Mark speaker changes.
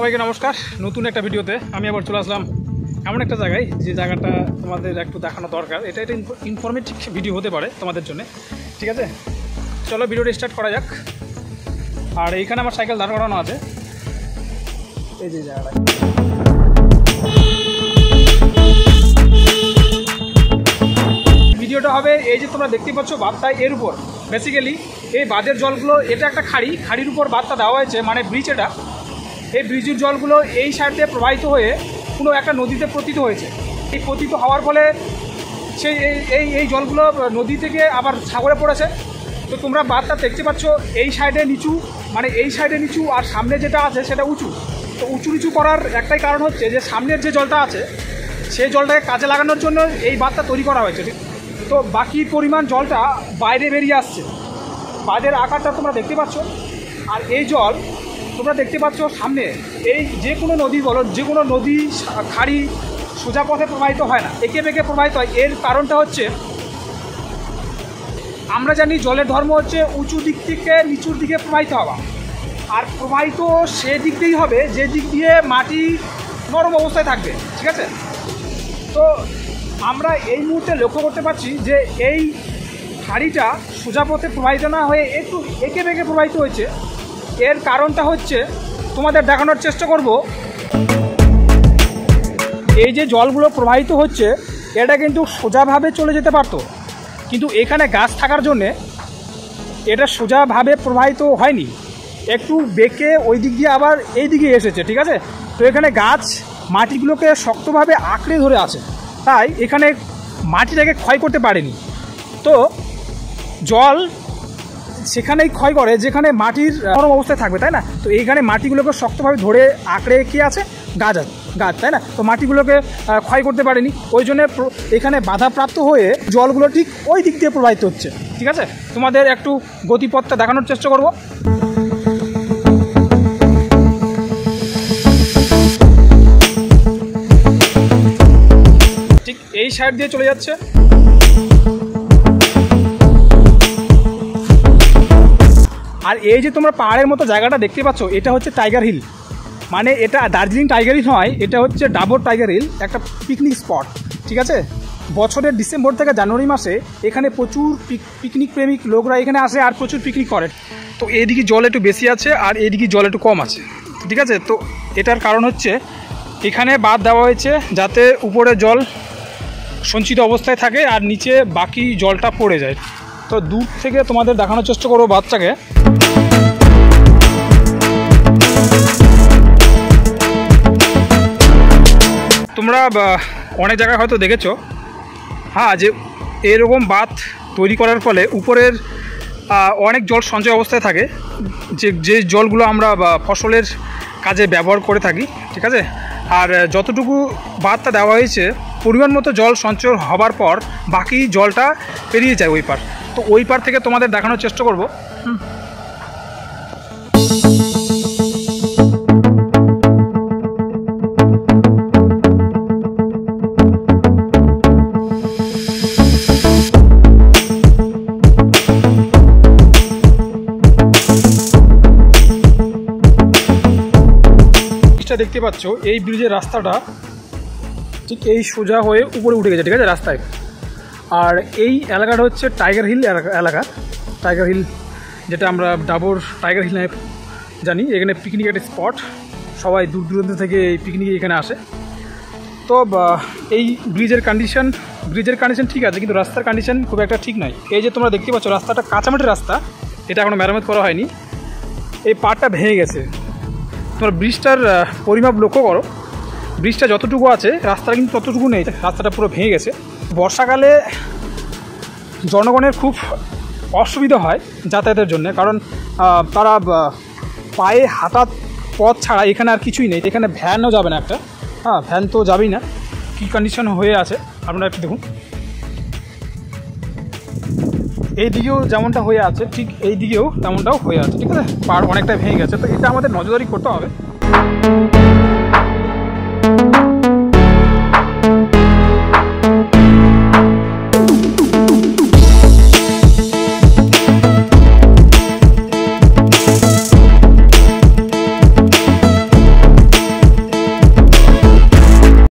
Speaker 1: সবাইকে নমস্কার। নতুন একটা ভিডিওতে আমি আবার চলে আসলাম এমন একটা জায়গায় যে জায়গাটা তোমাদের একটু দেখানো দরকার। এটা একটা ইনফরমেটিভ ভিডিও হতে পারে তোমাদের জন্য, ঠিক আছে? চলো ভিডিওটা স্টার্ট করা যাক। আর এইখানে আমার সাইকেল দাঁড় করানো আছে, এই যে জায়গাটা। ভিডিওটা হবে এই যে তোমরা দেখতে পাচ্ছ বাঁধটা, এর উপর বেসিক্যালি এই বাঁধের জলগুলো, এটা একটা খাড়ির উপর বাঁধটা দেওয়া হয়েছে, মানে ব্রিজ। এটা এই ব্রিজের জলগুলো এই সাইড দিয়ে প্রবাহিত হয়ে কোনো একটা নদীতে পতিত হয়েছে। এই পতিত হওয়ার ফলে সেই এই জলগুলো নদী থেকে আবার সাগরে পড়েছে। তো তোমরা বাঁধটা দেখতে পাচ্ছ এই সাইডে নিচু, মানে এই সাইডে নিচু, আর সামনে যেটা আছে সেটা উঁচু। তো উঁচু নিচু করার একটাই কারণ হচ্ছে যে সামনের যে জলটা আছে সেই জলটাকে কাজে লাগানোর জন্য এই বাঁধটা তৈরি করা হয়েছে। তো বাকি পরিমাণ জলটা বাইরে বেরিয়ে আসছে। বাঁধের আকারটা তোমরা দেখতে পাচ্ছ। আর এই জল তোমরা দেখতে পাচ্ছ সামনে, এই যে কোনো নদী বলো, যে কোনো নদী খাড়ি সোজা পথে প্রবাহিত হয় না, এঁকে বেঁকে প্রবাহিত হয়। এর কারণটা হচ্ছে, আমরা জানি জলের ধর্ম হচ্ছে উঁচু দিক থেকে নিচুর দিকে প্রবাহিত হওয়া। আর প্রবাহিত সে দিক দিয়েই হবে যে দিক দিয়ে মাটি নরম অবস্থায় থাকবে, ঠিক আছে? তো আমরা এই মুহূর্তে লক্ষ্য করতে পারছি যে এই খাড়িটা সোজা পথে প্রবাহিত না হয়ে একটু এঁকে বেঁকে প্রবাহিত হয়েছে। এর কারণটা হচ্ছে, তোমাদের দেখানোর চেষ্টা করব, এই যে জলগুলো প্রবাহিত হচ্ছে এটা কিন্তু সোজাভাবে চলে যেতে পারতো, কিন্তু এখানে গাছ থাকার জন্যে এটা সোজাভাবে প্রবাহিত হয়নি, একটু বেঁকে ওই দিক দিয়ে আবার এই দিকে এসেছে, ঠিক আছে? তো এখানে গাছ মাটিগুলোকে শক্তভাবে আঁকড়ে ধরে আছে, তাই এখানে মাটিটাকে ক্ষয় করতে পারেনি। তো জল সেখানেই ক্ষয় করে যেখানে মাটির নরম অবস্থায় থাকবে, তাই না? তো এইখানে মাটিগুলোকে শক্তভাবে ধরে আঁকড়ে কি আছে, গাছ, তাই না? তো মাটিগুলোকে ক্ষয় করতে পারেনি, ওই জন্য এখানে বাধাপ্রাপ্ত হয়ে জলগুলো ঠিক ওই দিক দিয়ে প্রবাহিত হচ্ছে, ঠিক আছে? তোমাদের একটু গতিপথটা দেখানোর চেষ্টা করব। ঠিক এই সাইড দিয়ে চলে যাচ্ছে। আর এই যে তোমরা পাহাড়ের মতো জায়গাটা দেখতে পাচ্ছ, এটা হচ্ছে টাইগার হিল। মানে এটা দার্জিলিং টাইগার হিল নয়, এটা হচ্ছে ডাবর টাইগার হিল, একটা পিকনিক স্পট, ঠিক আছে? বছরের ডিসেম্বর থেকে জানুয়ারি মাসে এখানে প্রচুর পিকনিক প্রেমিক লোকরা এখানে আসে আর প্রচুর পিকনিক করে। তো এইদিকে জল একটু বেশি আছে আর এইদিকে জল একটু কম আছে, ঠিক আছে? তো এটার কারণ হচ্ছে এখানে বাঁধ দেওয়া হয়েছে যাতে উপরে জল সঞ্চিত অবস্থায় থাকে আর নিচে বাকি জলটা পড়ে যায়। তো দূর থেকে তোমাদের দেখানোর চেষ্টা করবো বাচ্চাকে। তোমরা অনেক জায়গায় হয়তো দেখেছো, হ্যাঁ, যে এরকম বাঁধ তৈরি করার ফলে উপরের অনেক জল সঞ্চয় অবস্থায় থাকে, যে জলগুলো আমরা ফসলের কাজে ব্যবহার করে থাকি, ঠিক আছে? আর যতটুকু বাঁধটা দেওয়া হয়েছে পরিমাণ মতো জল সঞ্চয় হবার পর বাকি জলটা পেরিয়ে যায় ওই পার। তো ওই পার থেকে তোমাদের দেখানোর চেষ্টা করব। দেখতে পাচ্ছ এই ব্রিজের রাস্তাটা ঠিক এই সোজা হয়ে উপরে উঠে গেছে, ঠিক আছে, রাস্তায়। আর এই এলাকাটা হচ্ছে টাইগার হিল এলাকা। টাইগার হিল, যেটা আমরা ডাবর টাইগার হিল নামে জানি। এখানে পিকনিক একটা স্পট, সবাই দূর দূরান্ত থেকে এই পিকনিকে এখানে আসে। তো এই ব্রিজের কন্ডিশন ঠিক আছে, কিন্তু রাস্তার কন্ডিশন খুব একটা ঠিক নয়। এই যে তোমরা দেখতে পাচ্ছ রাস্তাটা কাঁচামাটির রাস্তা, এটা এখনও মেরামত করা হয়নি। এই পাড়টা ভেঙে গেছে। তোমরা ব্রিজটার পরিমাপ লক্ষ্য করো, ব্রিজটা যতটুকু আছে রাস্তাটা কিন্তু ততটুকু নেই, রাস্তাটা পুরো ভেঙে গেছে। বর্ষাকালে জনগণের খুব অসুবিধা হয় যাতায়াতের জন্য, কারণ তারা পায়ে হাঁটা পথ ছাড়া এখানে আর কিছুই নেই। এখানে ভ্যানও যাবে না একটা, হ্যাঁ, ভ্যান তো যাবেই না। কী কন্ডিশন হয়ে আছে আপনারা একটু দেখুন। এই দিকেও যেমনটা হয়ে আছে ঠিক এই দিকেও তেমনটাও হয়ে আছে, ঠিক আছে? পাড় অনেকটা ভেঙে গেছে। তো এটা আমাদের নজরদারি করতে হবে।